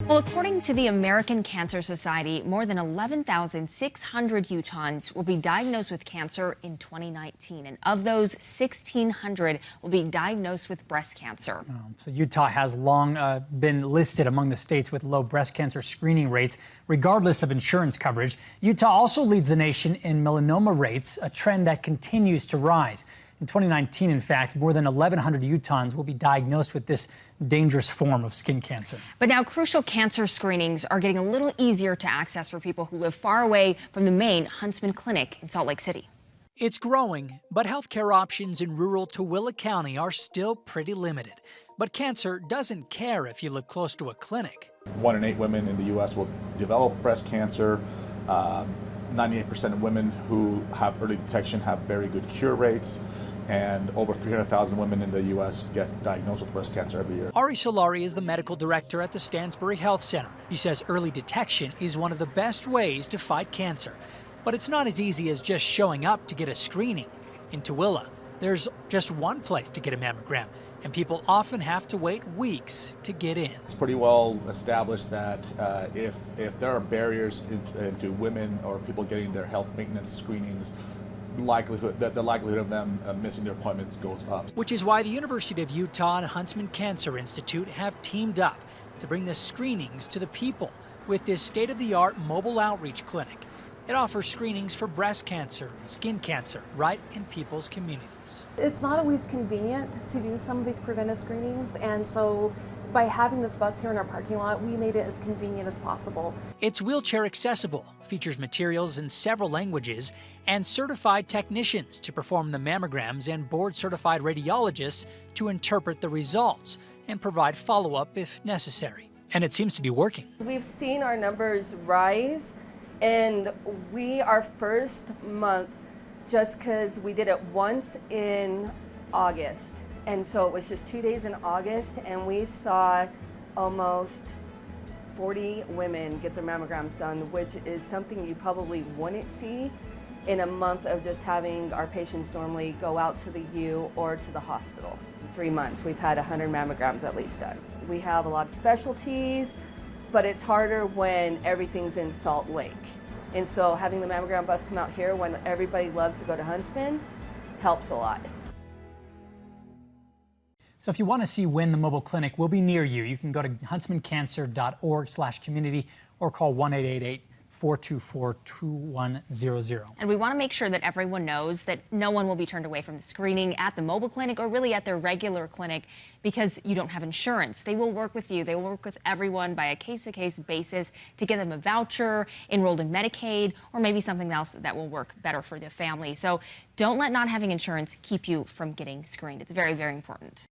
Well, according to the American Cancer Society, more than 11,600 Utahns will be diagnosed with cancer in 2019. And of those, 1,600 will be diagnosed with breast cancer. So Utah has long been listed among the states with low breast cancer screening rates, regardless of insurance coverage. Utah also leads the nation in melanoma rates, a trend that continues to rise. In 2019, in fact, more than 1,100 Utahns will be diagnosed with this dangerous form of skin cancer. But now crucial cancer screenings are getting a little easier to access for people who live far away from the main Huntsman clinic in Salt Lake City. It's growing, but healthcare options in rural Tooele County are still pretty limited. But cancer doesn't care if you live close to a clinic. 1 in 8 women in the U.S. will develop breast cancer. 98% of women who have early detection have very good cure rates. And over 300,000 women in the U.S. get diagnosed with breast cancer every year. Ari Solari is the medical director at the Stansbury Health Center. He says early detection is one of the best ways to fight cancer. But it's not as easy as just showing up to get a screening. In Tooele, there's just one place to get a mammogram, and people often have to wait weeks to get in. It's pretty well established that if there are barriers into women or people getting their health maintenance screenings, the likelihood of them missing their appointments goes up. Which is why the University of Utah and Huntsman Cancer Institute have teamed up to bring the screenings to the people with this state-of-the-art mobile outreach clinic. It offers screenings for breast cancer and skin cancer right in people's communities. It's not always convenient to do some of these preventive screenings, and so by having this bus here in our parking lot, we made it as convenient as possible. It's wheelchair accessible, features materials in several languages, and certified technicians to perform the mammograms and board-certified radiologists to interpret the results and provide follow-up if necessary. And it seems to be working. We've seen our numbers rise, and our first month, just because we did it once in August. And so it was just 2 days in August, and we saw almost 40 women get their mammograms done, which is something you probably wouldn't see in a month of just having our patients normally go out to the U or to the hospital. In 3 months, we've had 100 mammograms at least done. We have a lot of specialties, but it's harder when everything's in Salt Lake. And so having the mammogram bus come out here when everybody loves to go to Huntsman helps a lot. So if you want to see when the mobile clinic will be near you, you can go to huntsmancancer.org/community or call 1-888-424-2100. And we want to make sure that everyone knows that no one will be turned away from the screening at the mobile clinic or really at their regular clinic because you don't have insurance. They will work with you. They will work with everyone by a case-to-case basis to get them a voucher, enrolled in Medicaid, or maybe something else that will work better for the family. So don't let not having insurance keep you from getting screened. It's very, very important.